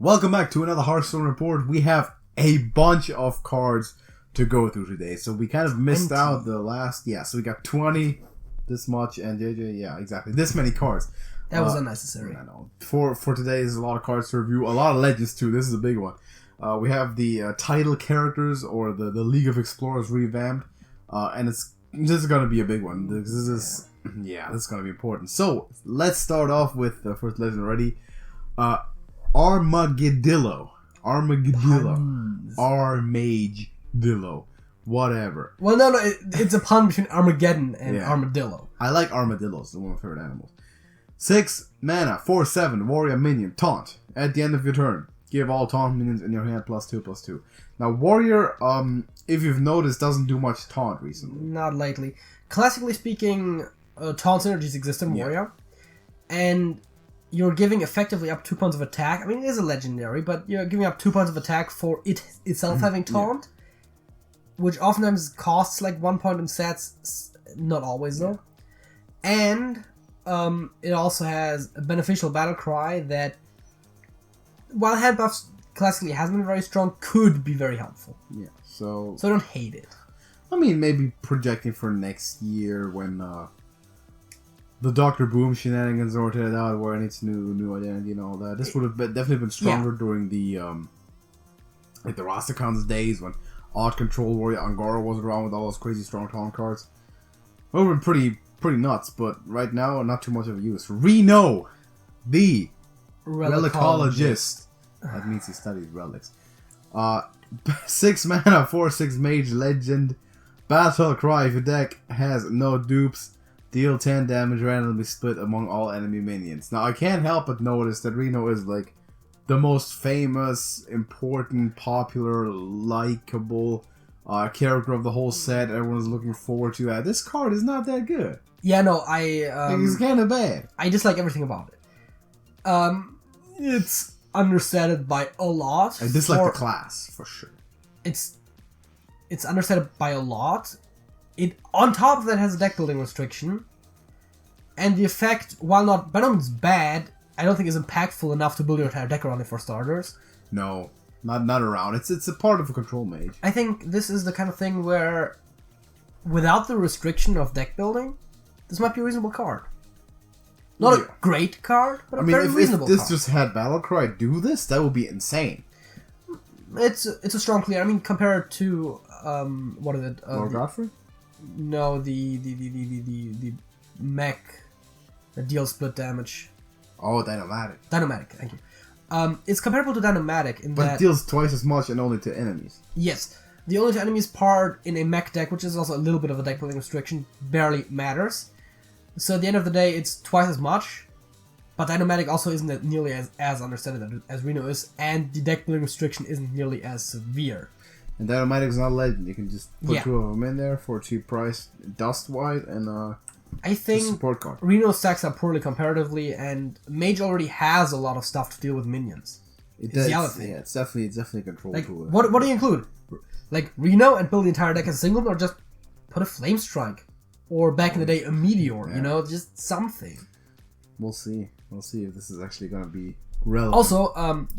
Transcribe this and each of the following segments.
Welcome back to another Hearthstone report. We have a bunch of cards to go through today. So we kind of missed out the last... Yeah, so we got 20, this much, and yeah, exactly. This many cards. That was unnecessary. I know. For today, there's a lot of cards to review. A lot of legends, too. This is a big one. We have the title characters, or the League of Explorers revamped. And this is going to be a big one. This is going to be important. So, let's start off with the first legend already. Armadillo. Whatever. Well, no, it's a pun between Armageddon and Armadillo. I like armadillos, they're one of my favorite animals. 6 mana, 4/7, warrior minion, taunt. At the end of your turn, give all taunt minions in your hand +2/+2. Now, warrior, if you've noticed, doesn't do much taunt recently. Not lately. Classically speaking, taunt synergies exist in warrior, and you're giving effectively up 2 points of attack. I mean, it is a legendary, but you're giving up 2 points of attack for it itself having taunt, which oftentimes costs like 1 point in sets, not always though. And it also has a beneficial battle cry that, while hand buffs classically hasn't been very strong, could be very helpful. Yeah, so I don't hate it. I mean, maybe projecting for next year when the Dr. Boom shenanigans sorted out, where it needs new identity and all that. This would have definitely been stronger during the like the Rastakhan's days when Odd Control Warrior Angara was around with all those crazy strong taunt cards. It would have been pretty nuts, but right now, not too much of a use. Reno, the Relicologist. That means he studies relics. 6 mana, 4/6 mage legend. Battle cry. If your deck has no dupes, deal 10 damage randomly split among all enemy minions. Now, I can't help but notice that Reno is like the most famous, important, popular, likable character of the whole set. Everyone's looking forward to that. This card is not that good. Yeah, no, it's kind of bad. I dislike everything about it. It's understated by a lot. I dislike the class, for sure. It's understated by a lot. It, on top of that, has a deck building restriction. And the effect, while not by no means bad, I don't think is impactful enough to build your entire deck around it for starters. No, not around. It's a part of a control mage. I think this is the kind of thing where, without the restriction of deck building, this might be a reasonable card. Not a great card, but a very reasonable card. If this just had Battlecry do this, that would be insane. It's a strong clear. I mean, compare it to what is it? Lord Godfrey? No, the mech that deals split damage. Oh, Dinomatic. Dinomatic, thank you. It's comparable to Dinomatic in that... But it deals twice as much and only to enemies. Yes. The only to enemies part in a mech deck, which is also a little bit of a deck building restriction, barely matters. So at the end of the day, it's twice as much. But Dinomatic also isn't nearly as understated as Reno is, and the deck building restriction isn't nearly as severe. And Dinomatic is not a legend. You can just put 2 of them in there for a cheap price, dust-wise, and I think support card. Reno stacks up poorly comparatively, and Mage already has a lot of stuff to deal with minions. It's the other thing. Yeah, it's definitely a control tool. What do you include? Like Reno and build the entire deck as a single, or just put a Flame Strike, or back in the day a Meteor. You know, just something. We'll see. We'll see if this is actually going to be relevant. Also,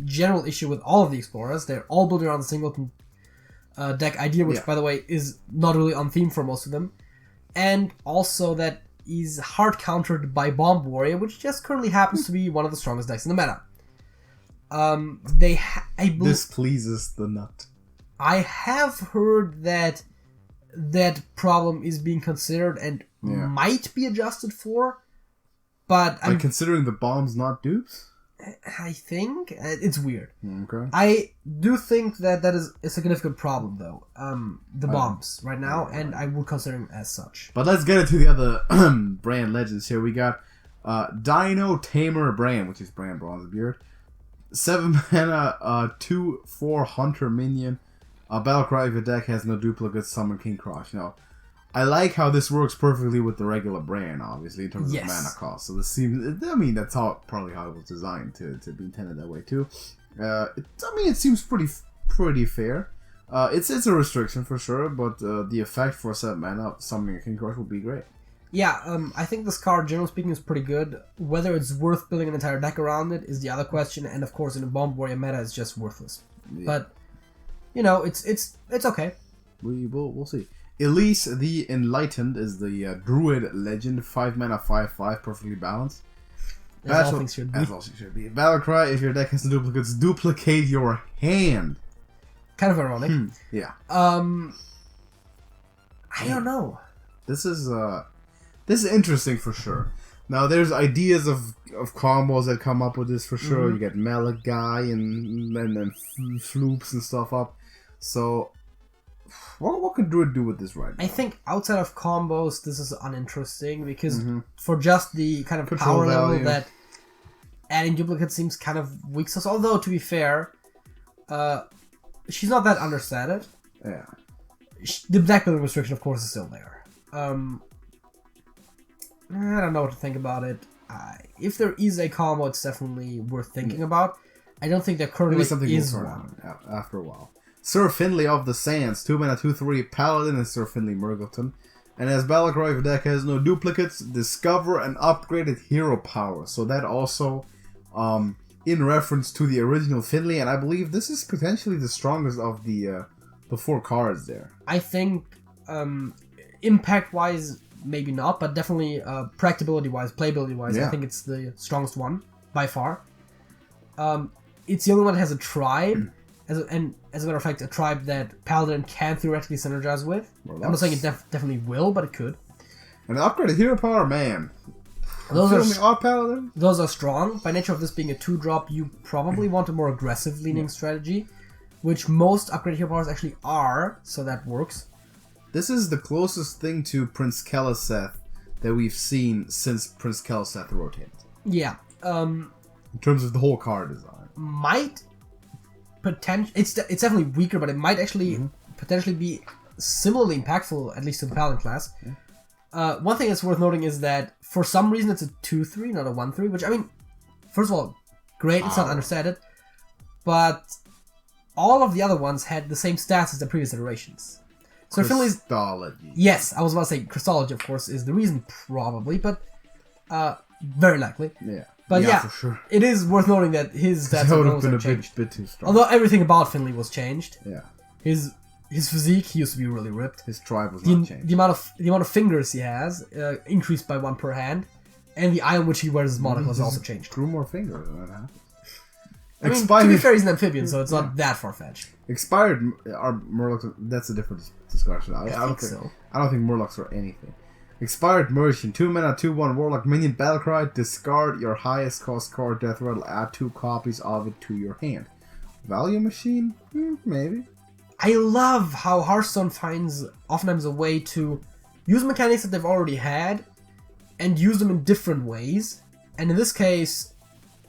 general issue with all of the Explorers, they're all built around the singleton deck idea, which by the way is not really on theme for most of them, and also that is hard countered by Bomb Warrior, which just currently happens to be one of the strongest decks in the meta. This pleases the nut. I have heard that problem is being considered and might be adjusted for, but considering the bombs not dupes? I think it's weird. Okay. I do think that is a significant problem, though. The bombs right now, and I would consider them as such. But let's get into the other brand legends here. We got Dino Tamer brand, which is brand Bronzebeard. 7 mana, 2/4 Hunter minion. Battlecry if your deck has no duplicate, summon King Crush. Now, I like how this works perfectly with the regular brand, obviously, in terms of mana cost. So this seems, I mean, that's probably how it was designed to be intended that way too. It seems pretty fair. It's a restriction for sure, but the effect for 7 mana summoning a King Crush would be great. Yeah, I think this card, generally speaking, is pretty good. Whether it's worth building an entire deck around it is the other question, and of course, in a Bomb Warrior meta, it's just worthless. Yeah. But it's okay. We'll see. Elise the Enlightened is the Druid Legend, 5 mana, 5/5, perfectly balanced. As all things should be. As all things should be. Battle cry: if your deck has duplicates, duplicate your hand. Kind of ironic. Yeah. I don't know. This is interesting for sure. Now there's ideas of combos that come up with this for sure. You get Melee Guy and then floops and stuff up. So what can Druid do with this right now? I think outside of combos, this is uninteresting because for just the kind of Control power value. level that adding duplicates seems kind of weak sauce. Although to be fair, she's not that understated. Yeah. The deck building restriction, of course, is still there. I don't know what to think about it. If there is a combo, it's definitely worth thinking about. I don't think there currently is one. After a while. Sir Finley of the Sands, 2 mana, 2/3, Paladin, and Sir Finley Murgleton. And as Battlecry, if your deck has no duplicates, discover an upgraded hero power. So that also, in reference to the original Finley, and I believe this is potentially the strongest of the 4 cards there. I think, impact-wise, maybe not, but definitely practicability-wise, playability-wise, I think it's the strongest one, by far. It's the only one that has a tribe, and as a matter of fact, a tribe that Paladin can theoretically synergize with. Well, I'm not saying it definitely will, but it could. And upgraded hero power, man. Those are strong. By nature of this being a 2-drop, you probably want a more aggressive leaning strategy, which most upgraded hero powers actually are, so that works. This is the closest thing to Prince Keleseth that we've seen since Prince Keleseth rotated. Yeah. In terms of the whole card design. It's definitely weaker, but it might actually potentially be similarly impactful, at least to the Paladin class. Yeah. One thing that's worth noting is that for some reason it's a 2/3, not a 1/3, which, I mean, first of all, great, it's not understated, but all of the other ones had the same stats as the previous iterations. So Finley's... Christology. Yes, I was about to say Christology, of course, is the reason, probably, but very likely. Yeah. But yeah, for sure. It is worth noting that his stats have changed. Bit too strong. Although everything about Finley was changed. Yeah. His physique, he used to be really ripped. His tribe was not changed. The amount of fingers he has increased by 1 per hand, and the eye on which he wears his monocle has also changed. Grew more fingers, and that happens. I mean, to be fair, he's an amphibian, so it's not that far-fetched. Expired are Murlocs. That's a different discussion. I don't think so. I don't think Murlocs are anything. Expired Merchant, 2 mana, 2/1 Warlock minion Battlecry. Discard your highest cost card, Death Rattle. Add 2 copies of it to your hand. Value Machine, maybe. I love how Hearthstone finds oftentimes a way to use mechanics that they've already had and use them in different ways. And in this case,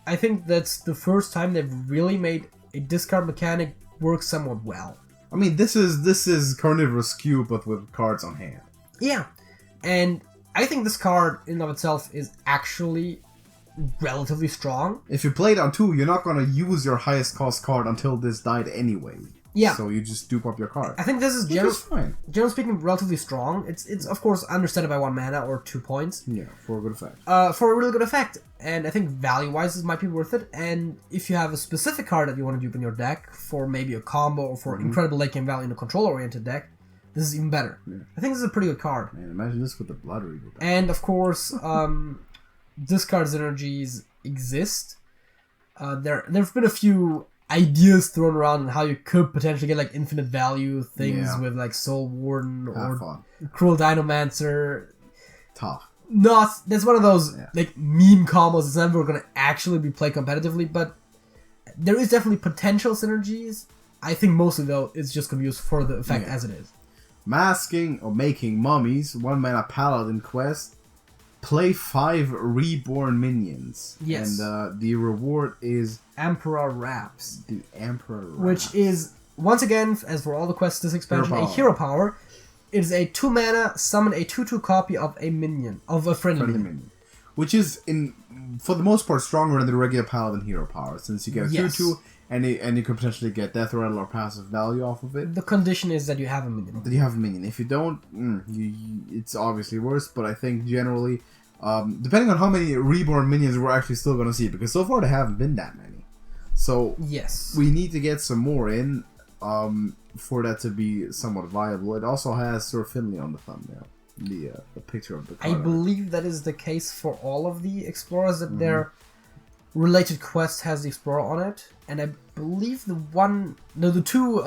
I think that's the first time they've really made a discard mechanic work somewhat well. I mean, this is Carnivorous Cube, but with cards on hand. Yeah, and I think this card in and of itself is actually relatively strong. If you play it on 2, you're not going to use your highest cost card until this died anyway. Yeah. So you just dupe up your card. I think this is generally speaking relatively strong. It's of course understated by 1 mana or 2 points. Yeah, for a good effect. For a really good effect. And I think value-wise, this might be worth it. And if you have a specific card that you want to dupe in your deck for maybe a combo or for incredible late game value in a control-oriented deck, this is even better. Yeah. I think this is a pretty good card. Man, imagine this with the Blood Reaver. And of course, discard synergies exist. There've been a few ideas thrown around on how you could potentially get like infinite value things with like Soul Warden or Cruel Dinomancer. Tough. That's one of those like meme combos that's never going to actually be played competitively, but there is definitely potential synergies. I think mostly though it's just going to be used for the effect as it is. Masking or Making Mummies, 1 mana Paladin Quest. Play 5 reborn minions. Yes. And the reward is Emperor Raps. The Emperor Raps. Which is, once again, as for all the quests this expansion, a hero power. It is a 2 mana, summon a 2/2 copy of a minion, of a friendly minion. which is for the most part stronger than the regular Paladin hero power, since you get a 2/2 and you can potentially get Death Rattle or passive value off of it. The condition is that you have a minion. That you have a minion. If you don't, it's obviously worse. But I think generally, depending on how many reborn minions we're actually still going to see, because so far there haven't been that many. So we need to get some more in for that to be somewhat viable. It also has Sir Finley on the thumbnail. The picture of the card. I believe that is the case for all of the explorers, that their related quest has the explorer on it, and I believe the two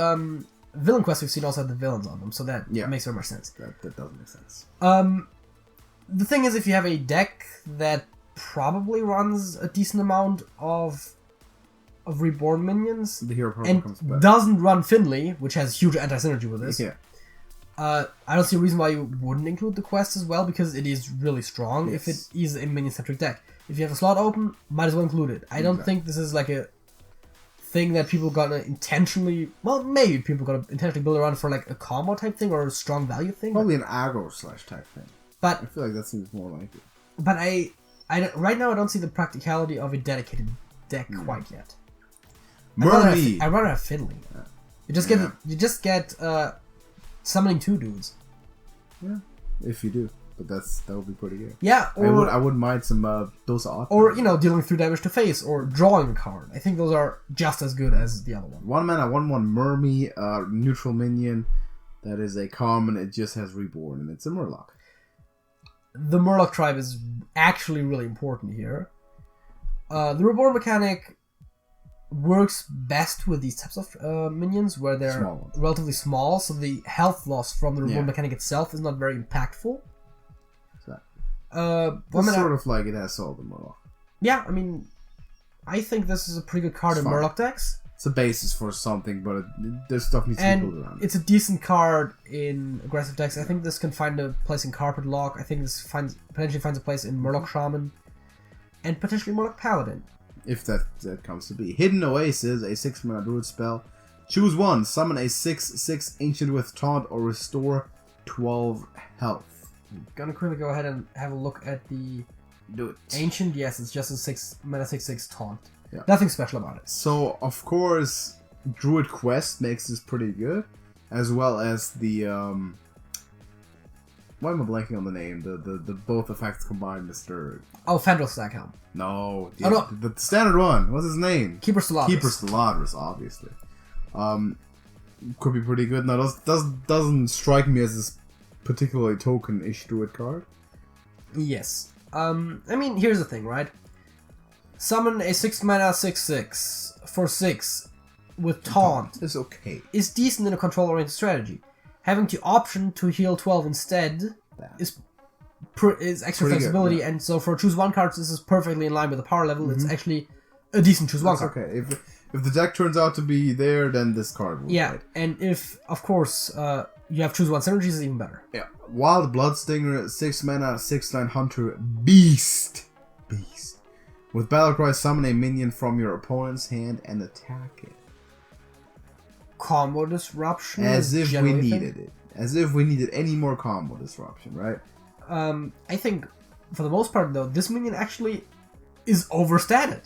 villain quests we've seen also have the villains on them, so that makes very much sense. That does make sense. The thing is, if you have a deck that probably runs a decent amount of reborn minions, the hero and comes back. Doesn't run Finley, which has huge anti-synergy with this. Yeah. I don't see a reason why you wouldn't include the quest as well, because it is really strong if it is a minion-centric deck. If you have a slot open, might as well include it. I don't think this is like a thing that people gonna intentionally... Well, maybe people gonna intentionally build around for like a combo type thing or a strong value thing. Probably an aggro/tech thing. But I feel like that seems more like it. But right now I don't see the practicality of a dedicated deck quite yet. I'd rather have Finley. Yeah. You just get summoning 2 dudes. Yeah, if you do, but that would be pretty good. Yeah, or I wouldn't mind some those odd. Or dealing 3 damage to face or drawing a card. I think those are just as good as the other one. 1 mana, 1/1 Mermy, neutral minion. That is a common. It just has reborn, and it's a Murloc. The Murloc tribe is actually really important here. The reborn mechanic works best with these types of minions, where they're relatively small, so the health loss from the reborn mechanic itself is not very impactful. It's sort of like it has Soul the Murloc. Yeah, I mean, I think this is a pretty good card in Murloc decks. It's a basis for something, but this stuff needs to be built around. It's a decent card in aggressive decks. I think this can find a place in Carpet Lock. I think this potentially finds a place in Murloc Shaman, and potentially Murloc Paladin. If that comes to be. Hidden Oasis, a 6-mana druid spell. Choose 1, summon a 6/6 ancient with taunt or restore 12 health. I'm gonna quickly go ahead and have a look at the ancient. Yes, it's just a 6-mana 6/6 taunt. Yeah. Nothing special about it. So, of course, Druid Quest makes this pretty good, as well as the why am I blanking on the name? The both effects combined, Mr. Oh, Fandral Stackhelm. No, the standard one. What's his name? Keeper Steladris. Keeper Steladris, obviously. Could be pretty good. Now, doesn't strike me as this particularly token-ish druid card. Yes. I mean, here's the thing, right? Summon a 6-mana 6/6 for 6 with taunt. Is okay. Is decent in a control-oriented strategy. Having the option to heal 12 instead is extra flexibility, good, and so for choose 1 cards, this is perfectly in line with the power level. It's actually a decent choose 1 card. Okay. If the deck turns out to be there, then this card will fight. And if, of course, you have choose 1 synergies, is even better. Yeah. Wild Bloodstained 6-mana 6/9 Hunter Beast. With Battlecry, summon a minion from your opponent's hand and attack it. Combo disruption. As if we needed it. As if we needed any more combo disruption, right? I think, for the most part, though, this minion actually is overstated.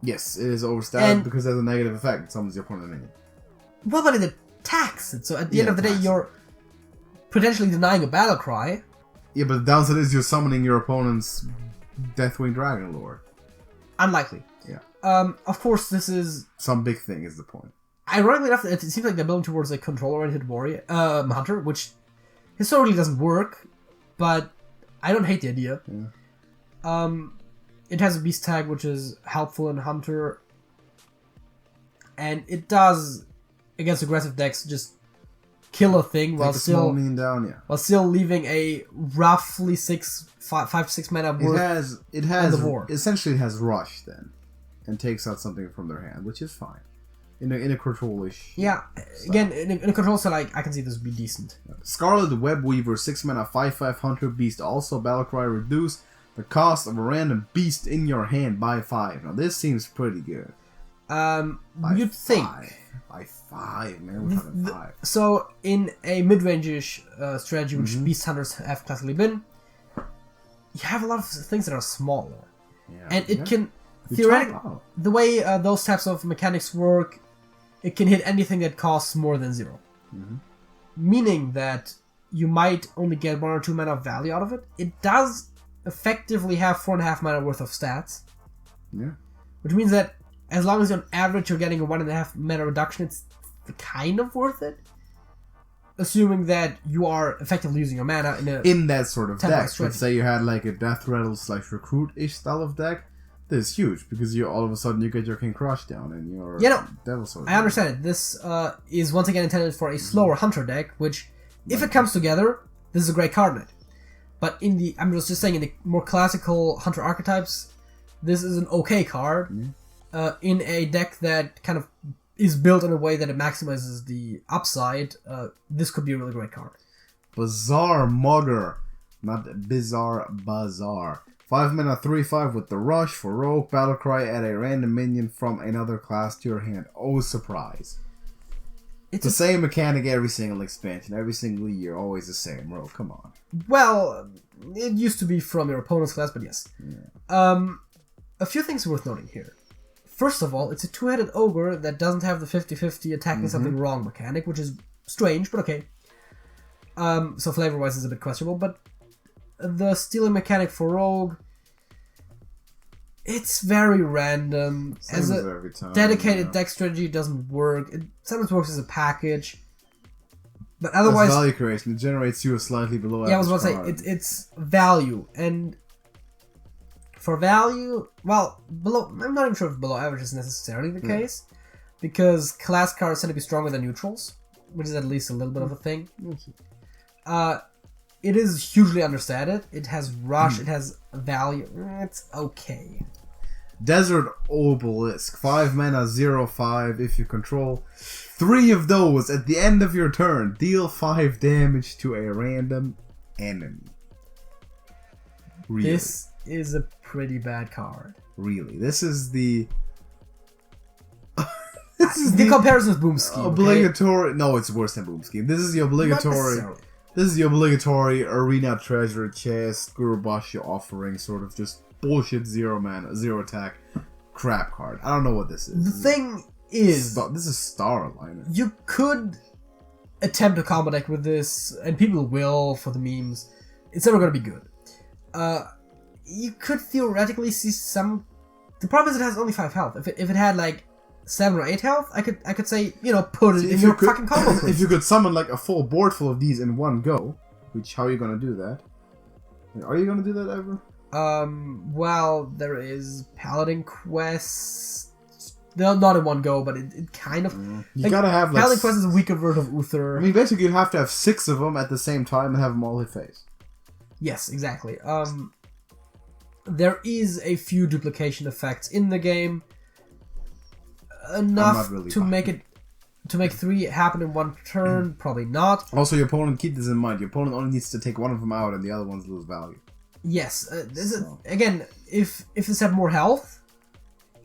Yes, it is overstated because it has a negative effect. It summons your opponent's minion. Well, but it attacks it, so at the end of the day, you're potentially denying a Battlecry. Yeah, but the downside is you're summoning your opponent's Deathwing Dragon Lord. Unlikely. Yeah. Of course, this is... Some big thing is the point. Ironically enough, it seems like they're building towards a control-oriented warrior hunter, which historically doesn't work, but I don't hate the idea. Yeah. It has a beast tag, which is helpful in hunter, and it does, against aggressive decks, just kill a thing while still leaving a roughly 5 to 6 mana worth on the board. Essentially, it has rush then, and takes out something from their hand, which is fine. In a control-ish. Yeah, style. Again, in a control style, I can see this would be decent. Scarlet the Web Weaver, 6-mana 5/5 Hunter Beast. Also, Battlecry, reduce the cost of a random beast in your hand by 5. Now, this seems pretty good. You'd think. By 5, man. We're talking 5. So, in a mid-range-ish strategy, which Beast Hunters have classically been, you have a lot of things that are smaller. Yeah. And it can, theoretically, the way those types of mechanics work, it can hit anything that costs more than 0. Mm-hmm. Meaning that you might only get 1 or 2 mana of value out of it. It does effectively have 4.5 mana worth of stats. Yeah. Which means that as long as on average you're getting a 1.5 mana reduction, it's kind of worth it. Assuming that you are effectively using your mana in that sort of deck. strategy. Let's say you had like a Death Rattle / Recruit-ish style of deck. This is huge because you all of a sudden you get your King Crush down and your Devil Sword. I understand it. This is once again intended for a slower Hunter deck, which, if it comes together, this is a great card in it. But I'm just saying, in the more classical Hunter archetypes, this is an okay card in a deck that kind of is built in a way that it maximizes the upside. This could be a really great card. Bizarre Mugger, not Bizarre Bazaar. 5 mana 3/5 with the Rush for Rogue. Battlecry, add a random minion from another class to your hand. Oh, surprise. It's the same mechanic every single expansion. Every single year, always the same. Rogue, come on. Well, it used to be from your opponent's class, but yes. Yeah. A few things worth noting here. First of all, it's a 2-headed ogre that doesn't have the 50-50 attacking something wrong mechanic, which is strange, but okay. So flavor-wise it's a bit questionable, but the stealing mechanic for Rogue, it's very random. Same as every time, dedicated deck strategy, it doesn't work. It sometimes works as a package. But otherwise... That's value creation. It generates you a slightly below average. Yeah, I was about to say, it's value, and... For value, well, I'm not even sure if below average is necessarily the case, because class cards tend to be stronger than neutrals, which is at least a little bit of a thing. It is hugely understated. It has rush, it has value. It's okay. Desert Obelisk, 5 mana 0/5. If you control 3 of those at the end of your turn, deal 5 damage to a random enemy. Really? This is a pretty bad card. Really, this is the the comparison is Boom Scheme. Obligatory. Okay? No, it's worse than Boom Scheme. This is the obligatory. This is the obligatory arena treasure chest Gurubashi offering, sort of just bullshit 0 mana, 0 attack crap card. I don't know what this is. The thing is, this is Star Aligner. You could attempt a combo deck with this, and people will for the memes. It's never going to be good. You could theoretically see some. The problem is it has only 5 health. If it had like 7 or 8 health, I could say, put it in your fucking combo. If you could summon like a full board full of these in one go, which how are you gonna do that? Are you gonna do that ever? Well, there is Paladin Quest. No, not in one go, but it kind of. You gotta have like. Paladin Quest is a weaker version of Uther. I mean, basically, you'd have to have 6 of them at the same time and have them all hit face. Yes, exactly. There is a few duplication effects in the game. Enough really to make 3 happen in one turn. Probably not. Also, your opponent, keep this in mind. Your opponent only needs to take one of them out, and the other ones lose value. Yes. Again, if this had more health,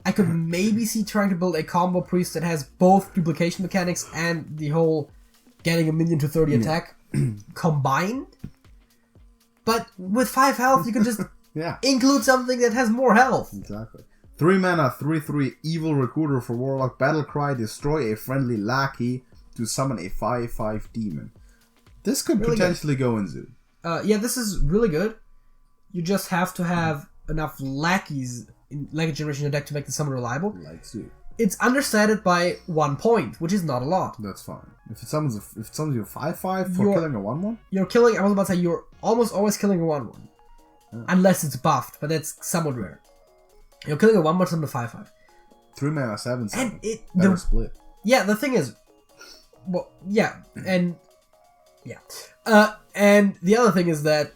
I could maybe see trying to build a combo priest that has both duplication mechanics and the whole getting a minion to 30 attack combined. But with 5 health, you can just include something that has more health. Exactly. 3 mana, 3/3 Evil Recruiter for Warlock. Battlecry, destroy a friendly lackey to summon a 5/5 demon. This could really potentially go in Zoo. Yeah, this is really good. You just have to have enough lackeys in Legacy Generation deck to make the summon reliable. Like Zoo. It's understated by 1 point, which is not a lot. That's fine. If it summons you a 5/5 for killing a 1/1? You're killing, I was about to say, you're almost always killing a 1/1. Yeah. Unless it's buffed, but that's somewhat rare. You're killing a 1/1 summon a 5/5. 3 mana, 7/7. And better split. Yeah, the thing is, well, yeah, and and the other thing is that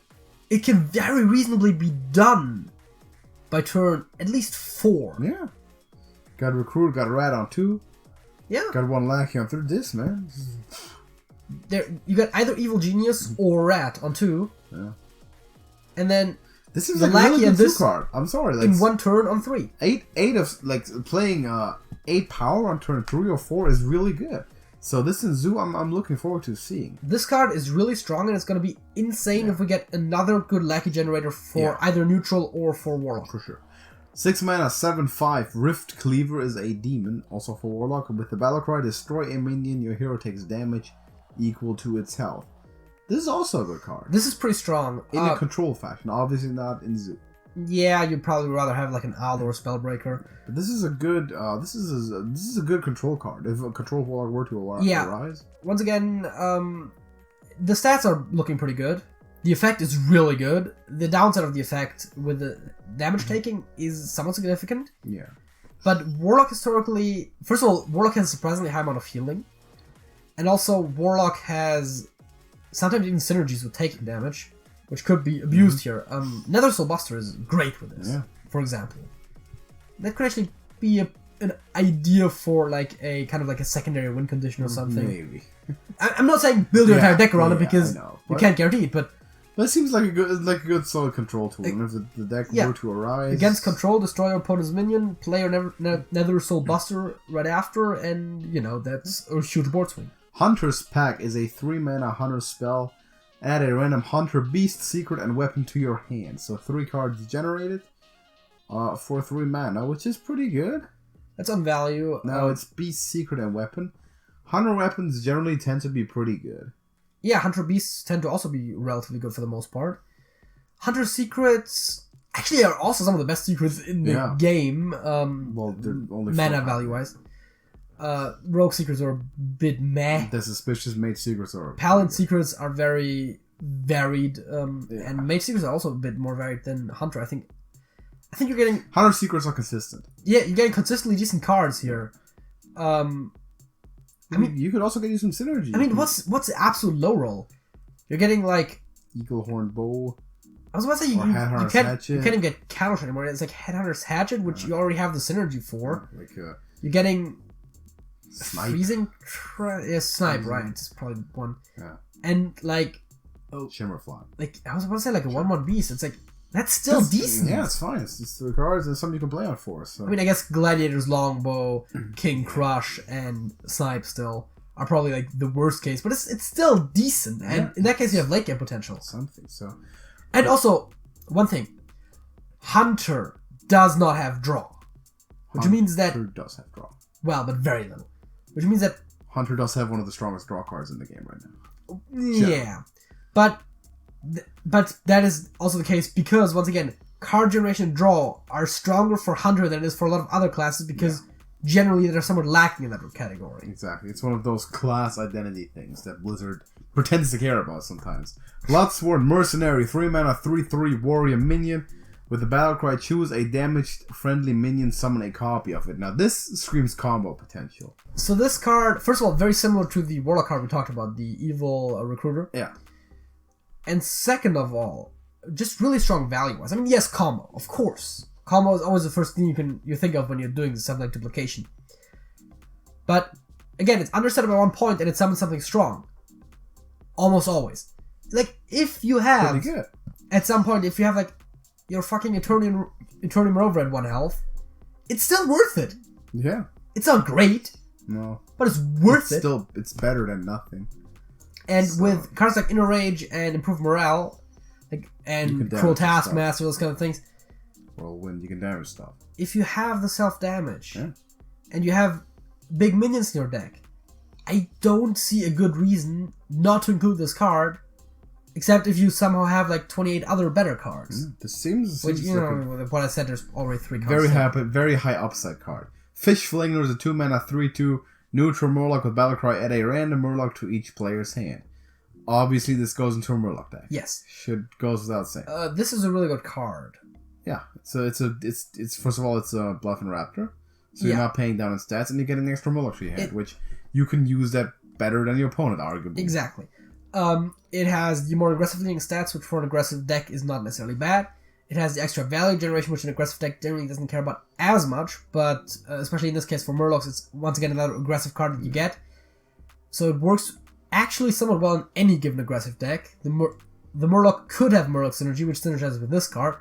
it can very reasonably be done by turn at least 4. Yeah. Got a recruit, got a rat on 2. Yeah. Got 1 lackey on 3. This, man. You got either Evil Genius or Rat on 2. Yeah. And then this is the lackey and this card. I'm sorry, like in 1 turn on 3. 8 of like playing 8 power on turn 3 or 4 is really good. So this in Zoo, I'm looking forward to seeing. This card is really strong, and it's going to be insane if we get another good Lackey generator for either neutral or for Warlock. For sure. 6 mana, 7/5. Rift Cleaver is a demon, also for Warlock. With the Battlecry, destroy a minion. Your hero takes damage equal to its health. This is also a good card. This is pretty strong. In a control fashion, obviously not in Zoo. Yeah, you'd probably rather have like an Owl or a Spellbreaker. But this is a good. This is a good control card. If a control Warlock were to arise. Once again, the stats are looking pretty good. The effect is really good. The downside of the effect with the damage taking is somewhat significant. Yeah. But Warlock historically... First of all, Warlock has a surprisingly high amount of healing. And also, Warlock has sometimes even synergies with taking damage, which could be abused here. Nether Soul Buster is great with this, for example. That could actually be an idea for like a kind of like a secondary win condition or something. Maybe. I'm not saying build your entire deck around it because you can't guarantee it, but it seems like a good solid control tool. And if the deck were to arise against control, destroy your opponent's minion, play your Nether Soul Buster right after, and that's a huge board swing. Hunter's Pack is a 3 mana hunter spell. Add a random hunter, beast, secret, and weapon to your hand. So 3 cards generated for 3 mana, which is pretty good. That's on value. No, it's beast, secret, and weapon. Hunter weapons generally tend to be pretty good. Yeah, Hunter Beasts tend to also be relatively good for the most part. Hunter Secrets actually are also some of the best secrets in the game. Well, they're only mana value-wise. Rogue Secrets are a bit meh. The Suspicious Mage Secrets are... Paladin Secrets are very varied. And Mage Secrets are also a bit more varied than Hunter. I think you're getting... Hunter Secrets are consistent. Yeah, you're getting consistently decent cards here. I mean, you could also get you some synergy. I mean, what's the absolute low roll? You're getting like Eaglehorn Bow. I was about to say you can't even get Cattle anymore. It's like Headhunter's Hatchet, which you already have the synergy for. You're getting Snipe. Freezing. Snipe, right? It's probably one. Yeah. And like Shimmerfly. Like I was about to say, like a 1/1 beast. It's like that's still decent. Yeah, it's fine. It's just 3 cards and something you can play on for. So. I mean, I guess Gladiator's Longbow, King Crush, and Snipe still are probably like the worst case, but it's still decent. And in that case, you have late game potential. Something. So. And also, one thing, Hunter does not have draw, which means that Hunter does have draw. Well, but very little. Which means that Hunter does have one of the strongest draw cards in the game right now. Yeah, but that is also the case because, once again, card generation and draw are stronger for Hunter than it is for a lot of other classes because generally they're somewhat lacking in that category. Exactly. It's one of those class identity things that Blizzard pretends to care about sometimes. Bloodsworn Mercenary, 3 mana, 3/3 warrior minion. With the Battlecry, choose a damaged friendly minion, summon a copy of it. Now this screams combo potential. So this card, first of all, very similar to the Warlock card we talked about, the Evil Recruiter. Yeah. And second of all, just really strong value-wise. I mean, yes, combo, of course. Combo is always the first thing you think of when you're doing something like duplication. But, again, it's understated by 1 point and it summons something strong. Almost always. Like, if you have... Pretty good. At some point, if you have, like, your fucking Eternium Rover at 1 health, it's still worth it. Yeah. It's not great. No. But it's worth it. Still, it's better than nothing. And with cards like Inner Rage and Improved Morale, and Cruel Taskmaster, those kind of things. Well, when you can damage stuff. If you have the self-damage, and you have big minions in your deck, I don't see a good reason not to include this card, except if you somehow have like 28 other better cards. This seems which, you like know, what I said, there's already 3 cards. Very high upside card. Fish Flinger is a 2 mana 3/2 neutral Murloc with Battlecry. Add a random Murloc to each player's hand. Obviously, this goes into a Murloc deck. Yes, goes without saying. This is a really good card. Yeah, so it's first of all it's a Bluff and Raptor, so you're not paying down in stats, and you get an extra Murloc to your hand, which you can use that better than your opponent, arguably. Exactly. It has the more aggressive leaning stats, which for an aggressive deck is not necessarily bad. It has the extra value generation, which an aggressive deck generally doesn't care about as much, but especially in this case for Murlocs, it's once again another aggressive card that you get. So it works actually somewhat well in any given aggressive deck. The Murloc could have Murloc synergy, which synergizes with this card,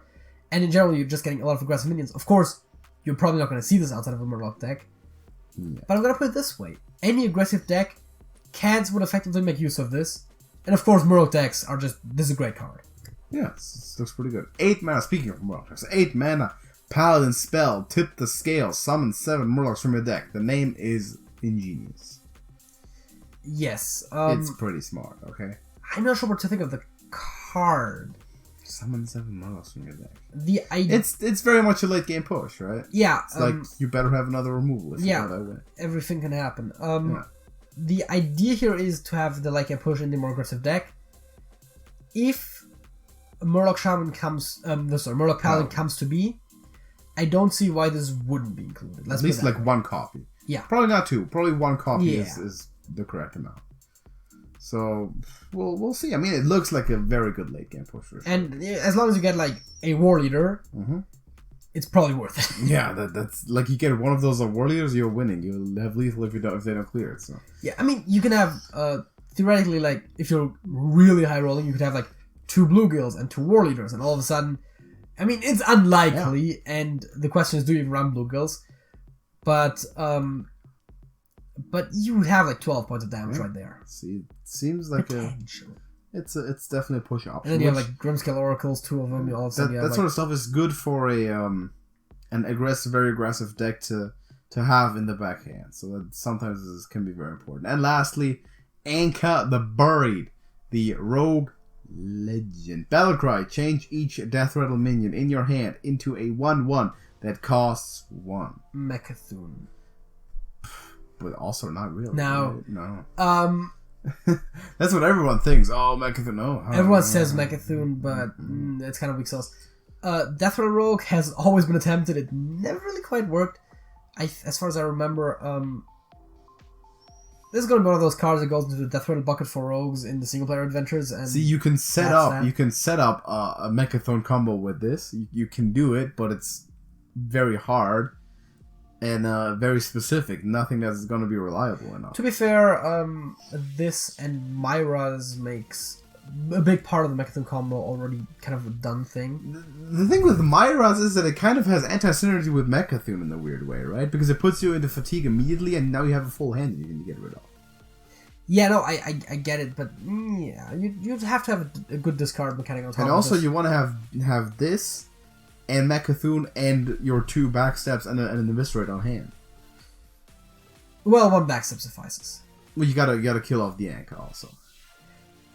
and in general you're just getting a lot of aggressive minions. Of course, you're probably not going to see this outside of a Murloc deck, but I'm going to put it this way. Any aggressive deck cards would effectively make use of this. And of course, Murloc decks are just... This is a great card. Yeah, this looks pretty good. 8 mana, speaking of Murloc decks, 8 mana, Paladin spell, tip the scale, summon 7 Murlocs from your deck. The name is ingenious. Yes. It's pretty smart, okay? I'm not sure what to think of the card. Summon 7 Murlocs from your deck. It's very much a late game push, right? Yeah. It's like, you better have another removal if you want that win. Everything can happen. The idea here is to have the late game push in the more aggressive deck. If Murloc Shaman comes... Murloc Paladin comes to be, I don't see why this wouldn't be included. At least like 1 copy. Yeah. Probably not 2. Probably 1 copy is the correct amount. So, we'll see. I mean, it looks like a very good late game push for sure. And as long as you get, like, a War Leader, it's probably worth it. Yeah, that's... Like, you get one of those War Leaders, you're winning. You'll have lethal if they don't clear it, so... Yeah, I mean, you can have... theoretically, like, if you're really high rolling, you could have, like, 2 Bluegills and 2 War Leaders, and all of a sudden... I mean, it's unlikely, and the question is, do you even run Bluegills? But you would have like 12 points of damage right there. See, it seems like potential. It's definitely a push option. And then you have like Grimscale Oracles, 2 of them. You all of a sudden that sort of stuff is good for an very aggressive deck to have in the backhand. So that sometimes this can be very important. And lastly, Anka the Buried, the Rogue Legend. Battlecry, change each Death Rattle minion in your hand into a 1/1 that costs 1. Mecha'thun. But also not really. No. Right? No. That's what everyone thinks. Oh, Mecha'thun, no. Everyone says Mecha'thun, but it's kind of weak sauce. Death Rattle Rogue has always been attempted. It never really quite worked. As far as I remember, this is going to be one of those cards that goes into the Death Rattle bucket for rogues in the single player adventures. And see, you can set up a Mecha'thun combo with this. You can do it, but it's very hard and very specific. Nothing that's going to be reliable enough. To be fair, this and Myra's makes a big part of the Mecha'thun combo already kind of a done thing. The thing with Myra's is that it kind of has anti-synergy with Mecha'thun in a weird way, right? Because it puts you into fatigue immediately, and now you have a full hand that you can get rid of. Yeah, no, I get it, but yeah, you have to have a good discard mechanic on top. And also, you want to have this and Mecha'thun and your 2 backstabs and an Eviscerate on hand. Well, 1 backstab suffices. Well, you gotta kill off the Anka also.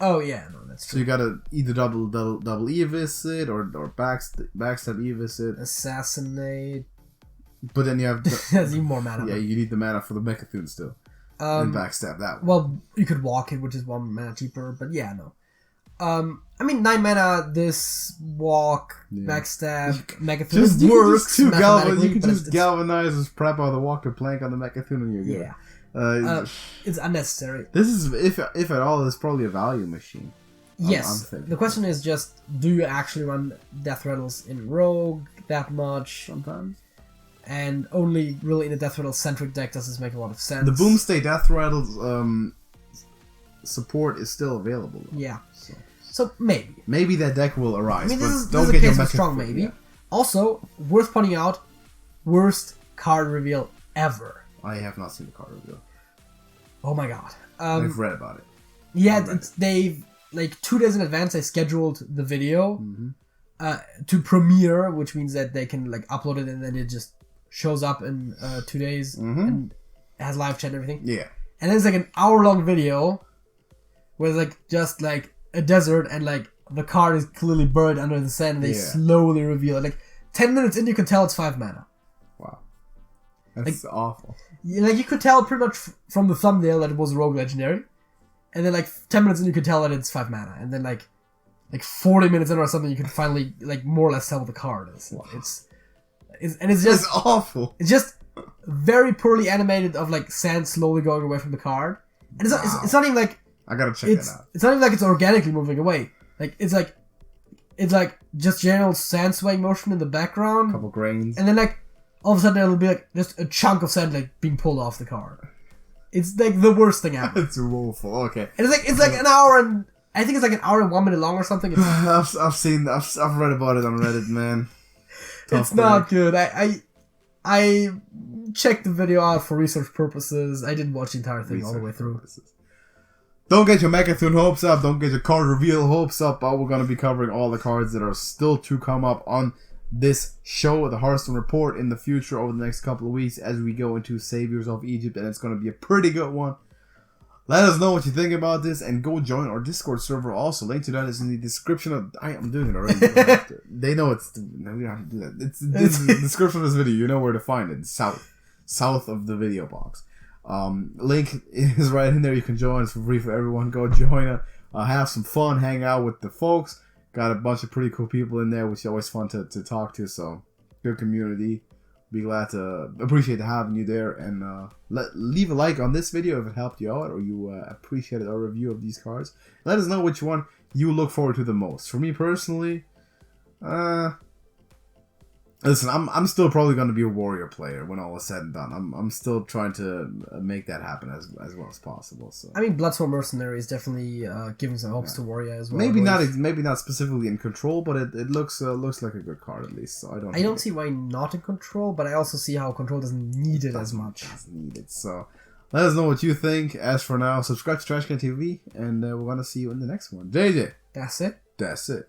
Oh yeah, no, that's true. So you gotta either double Evisit or backstab Evisit. Assassinate. But then you have that's even more mana. Yeah, you need the mana for the Mecha'thun still. And backstab that one. Well, you could walk it, which is 1 mana cheaper, but yeah, no. I mean, 9 mana, this, walk, backstab, Mecha'thun, it works. You can just galvanize this prep on the walk to plank on the Mecha'thun and you're good. Yeah. It's unnecessary. This is, if at all, it's probably a value machine. Yes. The question is just, do you actually run Death Rattles in Rogue that much? Sometimes. And only really in a Death Rattle centric deck does this make a lot of sense. The Boomstay Death Rattles support is still available. Yeah. So maybe. Maybe that deck will arise. I mean, but this don't is a get case your of strong maybe. Yeah. Also, worth pointing out, worst card reveal ever. I have not seen the card reveal. Oh my god. I've read about it. Yeah, they've, like, 2 days in advance, they scheduled the video to premiere, which means that they can, like, upload it and then it just shows up in 2 days and it has live chat and everything. Yeah. And then it's like an hour-long video where like just like a desert and like the card is clearly buried under the sand and they slowly reveal it. Like 10 minutes in, you can tell it's 5 mana. Wow. That's like, awful. Like you could tell pretty much from the thumbnail that it was a Rogue Legendary. And then like 10 minutes in, you could tell that it's 5 mana. And then like 40 minutes in or something, you can finally like more or less tell what the card is. Wow. It's just awful. It's just very poorly animated of like sand slowly going away from the card, and it's not even like I gotta check that out. It's not even like it's organically moving away. Like it's like just general sand swaying motion in the background, couple grains, and then like all of a sudden it'll be like just a chunk of sand like being pulled off the card. It's like the worst thing ever. It's woeful. Okay, and it's like an hour and I think it's like an hour and 1 minute long or something. I've read about it on Reddit, man. It's not good. I checked the video out for research purposes. I didn't watch the entire thing all the way through. Don't get your Mechathune hopes up. Don't get your card reveal hopes up. But we're going to be covering all the cards that are still to come up on this show, the Hearthstone Report, in the future over the next couple of weeks as we go into Saviors of Egypt, and it's going to be a pretty good one. Let us know what you think about this, and go join our Discord server also. Link to that is in the description of... I'm doing it already. They know it's... No, we don't have to do that. It's in the description of this video. You know where to find it. South of the video box. Link is right in there. You can join. It's free for everyone. Go join it. Have some fun. Hang out with the folks. Got a bunch of pretty cool people in there, which is always fun to talk to. So, good community. Be glad to appreciate having you there. And leave a like on this video if it helped you out or you appreciated our review of these cards. Let us know which one you look forward to the most. For me personally, listen, I'm still probably going to be a warrior player when all is said and done. I'm still trying to make that happen as well as possible. So I mean, Bloodstained Mercenary is definitely giving some hopes to warrior as well. Maybe not specifically in control, but it looks like a good card at least. So I don't see why not in control, but I also see how control doesn't need it as much. Doesn't need it. So let us know what you think. As for now, subscribe to TrashcanTV, and we're gonna see you in the next one. JJ, that's it. That's it.